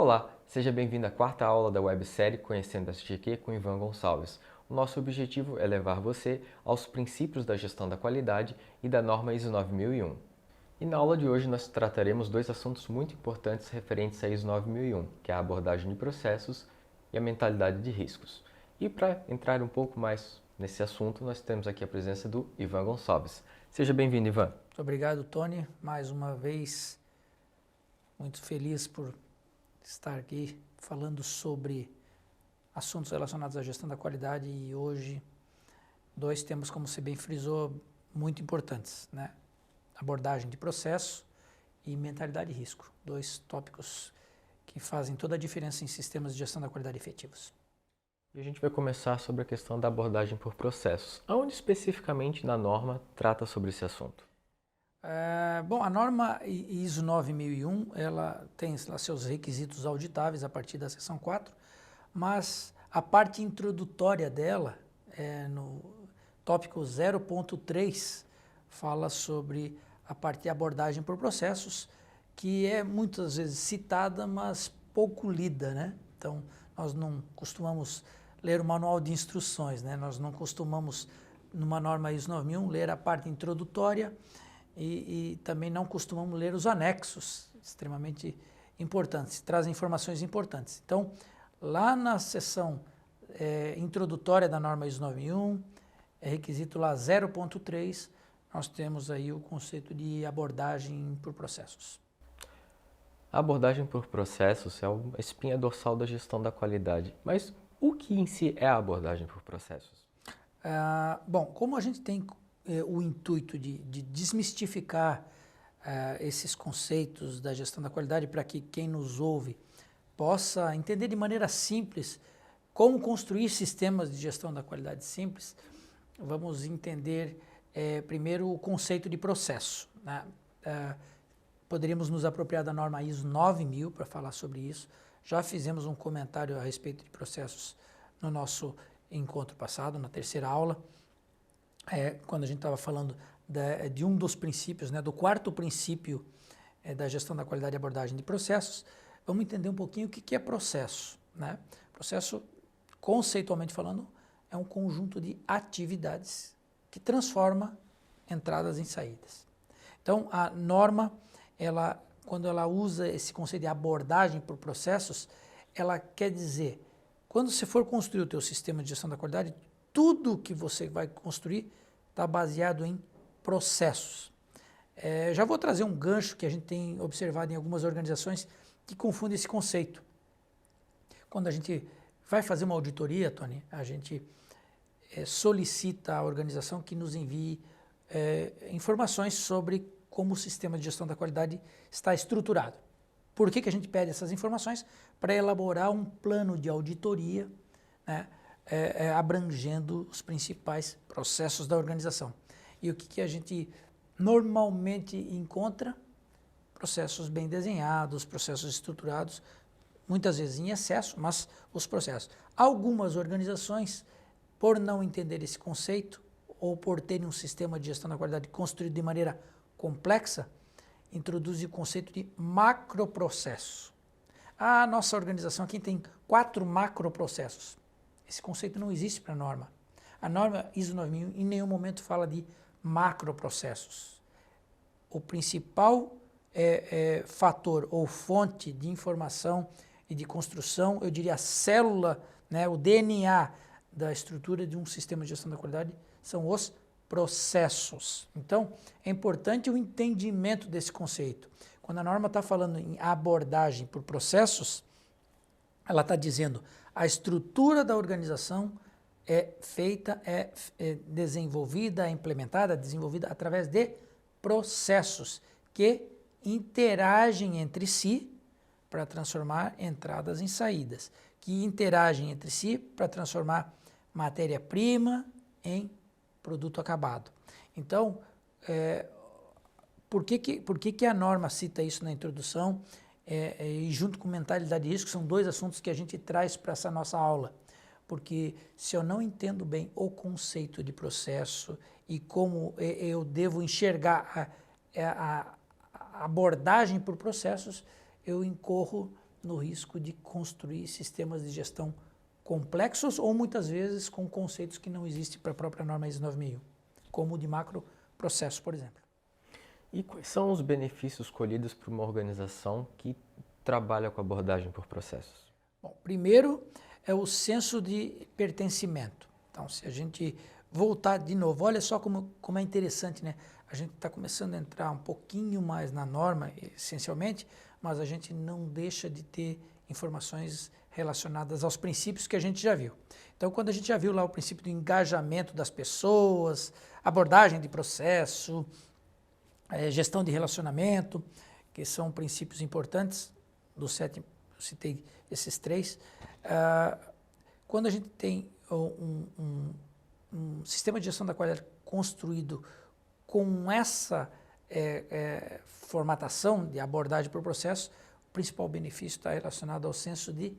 Olá, seja bem-vindo à quarta aula da websérie Conhecendo a SGQ com Ivan Gonçalves. O nosso objetivo é levar você aos princípios da gestão da qualidade e da norma ISO 9001. E na aula de hoje nós trataremos dois assuntos muito importantes referentes à ISO 9001, que é a abordagem de processos e a mentalidade de riscos. E para entrar um pouco mais nesse assunto, nós temos aqui a presença do Ivan Gonçalves. Seja bem-vindo, Ivan. Muito obrigado, Tony. Mais uma vez, muito feliz por estar aqui falando sobre assuntos relacionados à gestão da qualidade e hoje dois temas, como você bem frisou, muito importantes, né? Abordagem de processo e mentalidade de risco. Dois tópicos que fazem toda a diferença em sistemas de gestão da qualidade efetivos. E a gente vai começar sobre a questão da abordagem por processos. Aonde especificamente na norma trata sobre esse assunto? Bom, a norma ISO 9001, ela tem lá seus requisitos auditáveis a partir da seção 4, mas a parte introdutória dela, no tópico 0.3, fala sobre a parte de abordagem por processos, que é muitas vezes citada, mas pouco lida, né? Então, nós não costumamos ler o manual de instruções, né? Nós não costumamos, numa norma ISO 9001, ler a parte introdutória e também não costumamos ler os anexos, extremamente importantes, trazem informações importantes. Então, lá na seção introdutória da norma ISO 9001, requisito lá 0.3, nós temos aí o conceito de abordagem por processos. A abordagem por processos é uma espinha dorsal da gestão da qualidade, mas o que em si é a abordagem por processos? Bom, como a gente tem o intuito de desmistificar esses conceitos da gestão da qualidade para que quem nos ouve possa entender de maneira simples como construir sistemas de gestão da qualidade simples, vamos entender primeiro o conceito de processo, né? Poderíamos nos apropriar da norma ISO 9000 para falar sobre isso. Já fizemos um comentário a respeito de processos no nosso encontro passado, na terceira aula, quando a gente estava falando de um dos princípios, né, do quarto princípio da gestão da qualidade e abordagem de processos. Vamos entender um pouquinho o que é processo, né? Processo, conceitualmente falando, é um conjunto de atividades que transforma entradas em saídas. Então, a norma, quando ela usa esse conceito de abordagem por processos, ela quer dizer, quando você for construir o teu sistema de gestão da qualidade, tudo que você vai construir está baseado em processos. Já vou trazer um gancho que a gente tem observado em algumas organizações que confundem esse conceito. Quando a gente vai fazer uma auditoria, Tony, a gente solicita à organização que nos envie informações sobre como o sistema de gestão da qualidade está estruturado. Por que a gente pede essas informações? Para elaborar um plano de auditoria, né, abrangendo os principais processos da organização. E o que a gente normalmente encontra? Processos bem desenhados, processos estruturados, muitas vezes em excesso, mas os processos. Algumas organizações, por não entender esse conceito, ou por terem um sistema de gestão da qualidade construído de maneira complexa, introduzem o conceito de macroprocesso. A nossa organização aqui tem 4 macroprocessos. Esse conceito não existe para a norma. A norma ISO 9000 em nenhum momento fala de macroprocessos. O principal fator ou fonte de informação e de construção, eu diria a célula, né, o DNA da estrutura de um sistema de gestão da qualidade são os processos. Então, é importante o entendimento desse conceito. Quando a norma está falando em abordagem por processos, ela está dizendo a estrutura da organização é feita, desenvolvida, implementada, desenvolvida através de processos que interagem entre si para transformar entradas em saídas, que interagem entre si para transformar matéria-prima em produto acabado. Então, por que a norma cita isso na introdução e junto com mentalidade de risco, são dois assuntos que a gente traz para essa nossa aula. Porque se eu não entendo bem o conceito de processo e como eu devo enxergar a abordagem por processos, eu incorro no risco de construir sistemas de gestão complexos ou muitas vezes com conceitos que não existem para a própria norma ISO 9001, como o de macroprocesso, por exemplo. E quais são os benefícios colhidos por uma organização que trabalha com abordagem por processos? Bom, primeiro é o senso de pertencimento. Então, se a gente voltar de novo, olha só como é interessante, né? A gente está começando a entrar um pouquinho mais na norma, essencialmente, mas a gente não deixa de ter informações relacionadas aos princípios que a gente já viu. Então, quando a gente já viu lá o princípio do engajamento das pessoas, abordagem de processo, gestão de relacionamento, que são princípios importantes, dos 7, eu citei esses 3. Quando a gente tem um sistema de gestão da qualidade construído com essa formatação de abordagem por processo, o principal benefício está relacionado ao senso de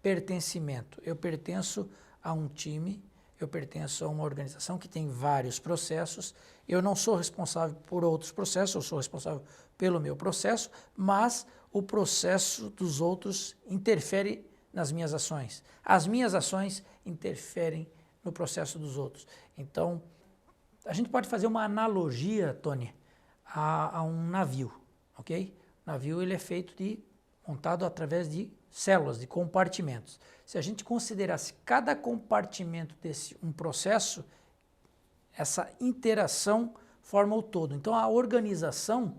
pertencimento. Eu pertenço a um time, eu pertenço a uma organização que tem vários processos, eu não sou responsável por outros processos, eu sou responsável pelo meu processo, mas o processo dos outros interfere nas minhas ações. As minhas ações interferem no processo dos outros. Então, a gente pode fazer uma analogia, Tony, a um navio, ok? O navio ele é montado através de células, de compartimentos. Se a gente considerasse cada compartimento desse um processo, essa interação forma o todo. Então a organização,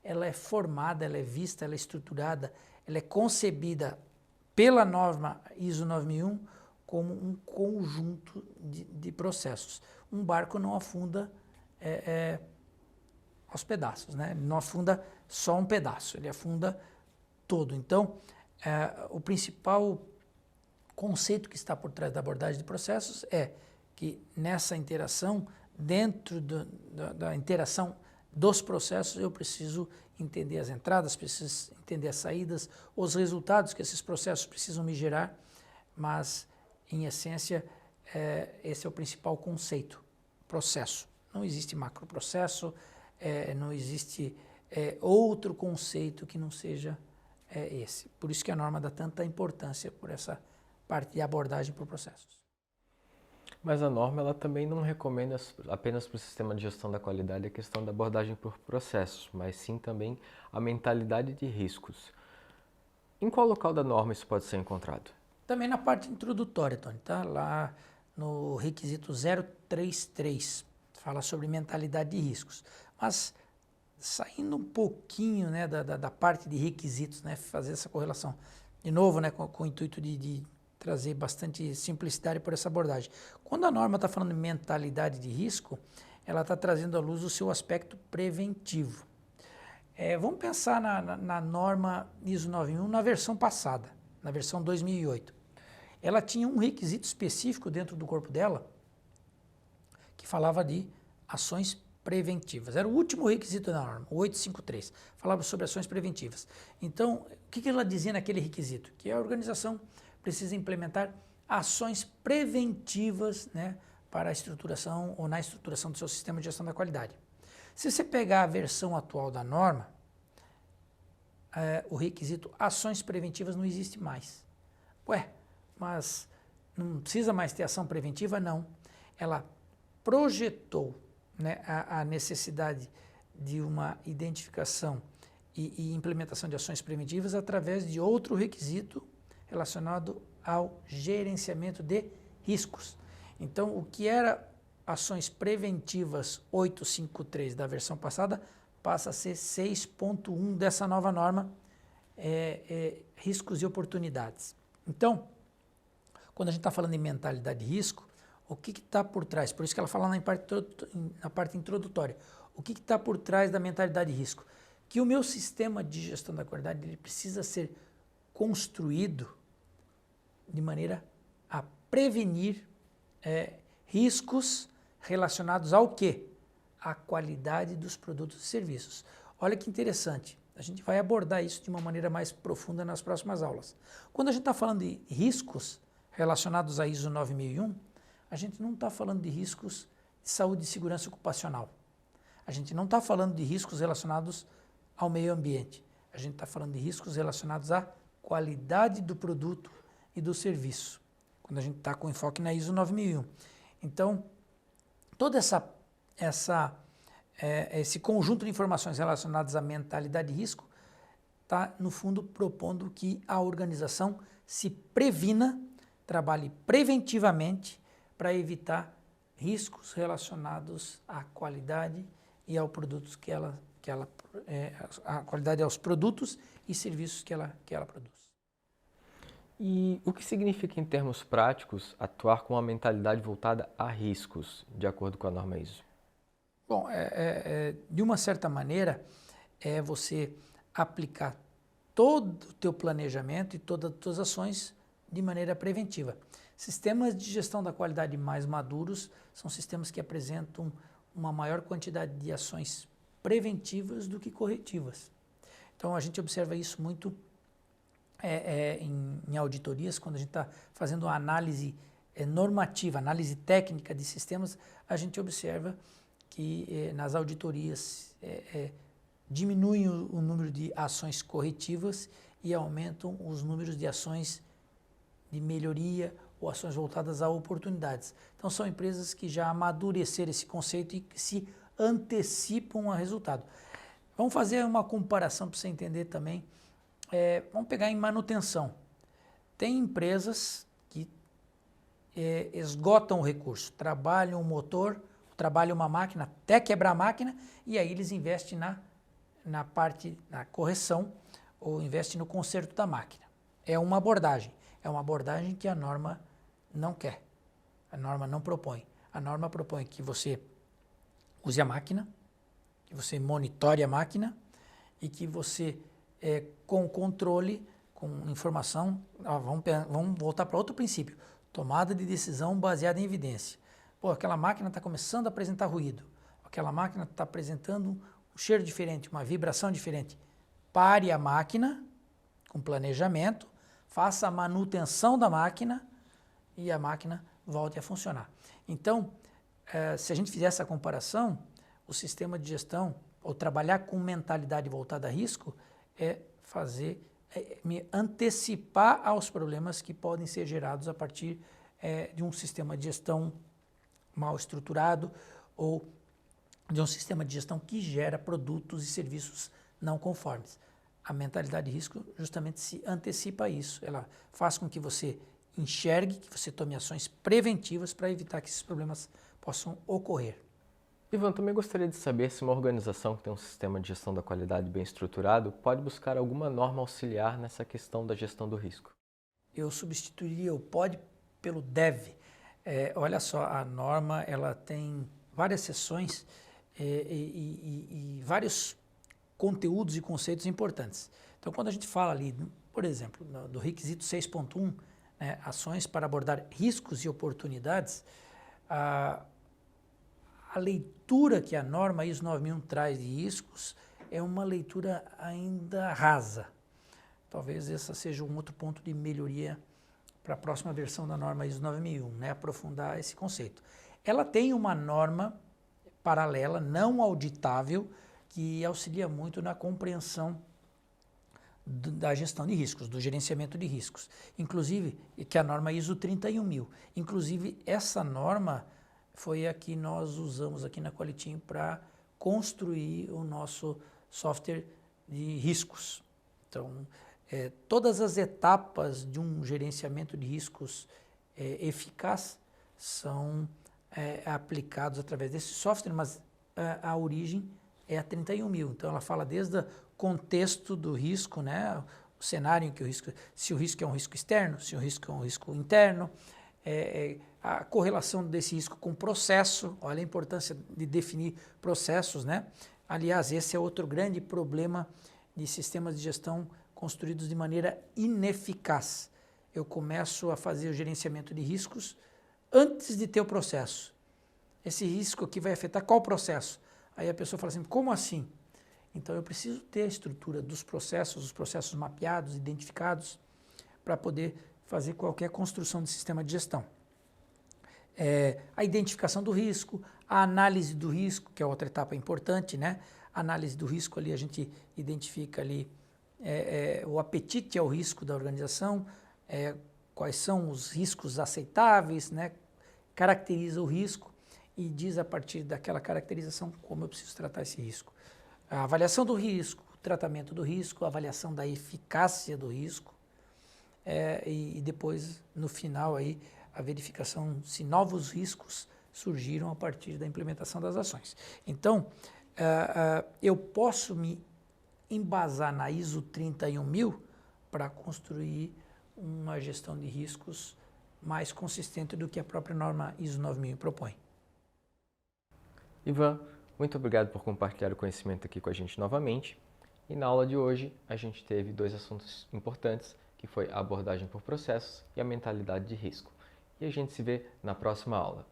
ela é formada, ela é vista, ela é estruturada, ela é concebida pela norma ISO 9001 como um conjunto de processos. Um barco não afunda aos pedaços, né? Ele não afunda só um pedaço, ele afunda todo. Então, o principal conceito que está por trás da abordagem de processos é que nessa interação, dentro da interação dos processos, eu preciso entender as entradas, preciso entender as saídas, os resultados que esses processos precisam me gerar, mas, em essência, esse é o principal conceito, processo. Não existe macroprocesso, não existe outro conceito que não seja esse. Por isso que a norma dá tanta importância por essa parte de abordagem por processos. Mas a norma ela também não recomenda apenas para o sistema de gestão da qualidade a questão da abordagem por processos, mas sim também a mentalidade de riscos. Em qual local da norma isso pode ser encontrado? Também na parte introdutória, Tony, tá? Lá no requisito 033, fala sobre mentalidade de riscos. Mas saindo um pouquinho, né, da parte de requisitos, né, fazer essa correlação, de novo, né, com o intuito de trazer bastante simplicidade por essa abordagem. Quando a norma está falando de mentalidade de risco, ela está trazendo à luz o seu aspecto preventivo. Vamos pensar na norma ISO 9001 na versão passada, na versão 2008. Ela tinha um requisito específico dentro do corpo dela que falava de ações preventivas. Era o último requisito da norma, o 853, falava sobre ações preventivas. Então, o que ela dizia naquele requisito? Que a organização precisa implementar ações preventivas, né, para a estruturação ou na estruturação do seu sistema de gestão da qualidade. Se você pegar a versão atual da norma, o requisito ações preventivas não existe mais. Ué, mas não precisa mais ter ação preventiva? Não. Ela projetou, né, a necessidade de uma identificação e implementação de ações preventivas através de outro requisito relacionado ao gerenciamento de riscos. Então, o que era ações preventivas 853 da versão passada passa a ser 6.1 dessa nova norma, riscos e oportunidades. Então, quando a gente está falando em mentalidade de risco, o que está por trás? Por isso que ela fala na parte introdutória. O que está por trás da mentalidade de risco? Que o meu sistema de gestão da qualidade ele precisa ser construído de maneira a prevenir riscos relacionados ao quê? À qualidade dos produtos e serviços. Olha que interessante. A gente vai abordar isso de uma maneira mais profunda nas próximas aulas. Quando a gente está falando de riscos relacionados à ISO 9001, a gente não está falando de riscos de saúde e segurança ocupacional. A gente não está falando de riscos relacionados ao meio ambiente. A gente está falando de riscos relacionados à qualidade do produto e do serviço, quando a gente está com enfoque na ISO 9001. Então, todo esse conjunto de informações relacionadas à mentalidade de risco está, no fundo, propondo que a organização se previna, trabalhe preventivamente para evitar riscos relacionados à qualidade e aos produtos a qualidade aos produtos e serviços que ela produz. E o que significa, em termos práticos, atuar com uma mentalidade voltada a riscos, de acordo com a norma ISO? Bom, de uma certa maneira, é você aplicar todo o teu planejamento e todas as tuas ações de maneira preventiva. Sistemas de gestão da qualidade mais maduros são sistemas que apresentam uma maior quantidade de ações preventivas do que corretivas. Então, a gente observa isso muito em auditorias, quando a gente está fazendo uma análise normativa, análise técnica de sistemas, a gente observa que nas auditorias diminuem o número de ações corretivas e aumentam os números de ações de melhoria ou ações voltadas a oportunidades. Então, são empresas que já amadureceram esse conceito e que se antecipam a resultado. Vamos fazer uma comparação para você entender também. Vamos pegar em manutenção. Tem empresas que esgotam o recurso, trabalham o motor, trabalham uma máquina até quebrar a máquina e aí eles investem na parte da correção ou investem no conserto da máquina. É uma abordagem que a norma não quer, a norma não propõe. A norma propõe que você use a máquina, que você monitore a máquina e que você, com controle, com informação, vamos voltar para outro princípio, tomada de decisão baseada em evidência. Pô, aquela máquina está começando a apresentar ruído, aquela máquina está apresentando um cheiro diferente, uma vibração diferente. Pare a máquina com planejamento, faça a manutenção da máquina e a máquina volte a funcionar. Então, se a gente fizer essa comparação, o sistema de gestão, ou trabalhar com mentalidade voltada a risco, me antecipar aos problemas que podem ser gerados a partir de um sistema de gestão mal estruturado ou de um sistema de gestão que gera produtos e serviços não conformes. A mentalidade de risco justamente se antecipa a isso. Ela faz com que você enxergue, que você tome ações preventivas para evitar que esses problemas possam ocorrer. Ivan, também gostaria de saber se uma organização que tem um sistema de gestão da qualidade bem estruturado pode buscar alguma norma auxiliar nessa questão da gestão do risco. Eu substituiria o pode pelo deve. Olha só, a norma ela tem várias seções e vários conteúdos e conceitos importantes. Então, quando a gente fala ali, por exemplo, do requisito 6.1, né, ações para abordar riscos e oportunidades, a leitura que a norma ISO 9001 traz de riscos é uma leitura ainda rasa. Talvez esse seja um outro ponto de melhoria para a próxima versão da norma ISO 9001, né, aprofundar esse conceito. Ela tem uma norma paralela, não auditável, que auxilia muito na compreensão da gestão de riscos, do gerenciamento de riscos. Inclusive, que é a norma ISO 31000. Inclusive, essa norma foi a que nós usamos aqui na Qualitim para construir o nosso software de riscos. Então, todas as etapas de um gerenciamento de riscos eficaz são aplicados através desse software, mas a origem é a 31000. Então, ela fala desde o contexto do risco, né? O cenário em que o risco, se o risco é um risco externo, se o risco é um risco interno, a correlação desse risco com o processo, olha a importância de definir processos, né? Aliás, esse é outro grande problema de sistemas de gestão construídos de maneira ineficaz. Eu começo a fazer o gerenciamento de riscos antes de ter o processo. Esse risco aqui vai afetar qual processo? Aí a pessoa fala assim, como assim? Então eu preciso ter a estrutura dos processos, os processos mapeados, identificados, para poder fazer qualquer construção de sistema de gestão. A identificação do risco, a análise do risco, que é outra etapa importante, né? A análise do risco ali, a gente identifica ali o apetite ao risco da organização, quais são os riscos aceitáveis, né? Caracteriza o risco e diz a partir daquela caracterização como eu preciso tratar esse risco. A avaliação do risco, o tratamento do risco, a avaliação da eficácia do risco e depois, no final, aí, a verificação se novos riscos surgiram a partir da implementação das ações. Então, eu posso me embasar na ISO 31000 para construir uma gestão de riscos mais consistente do que a própria norma ISO 9000 propõe. Ivan, muito obrigado por compartilhar o conhecimento aqui com a gente novamente. E na aula de hoje a gente teve 2 assuntos importantes, que foi a abordagem por processos e a mentalidade de risco. E a gente se vê na próxima aula.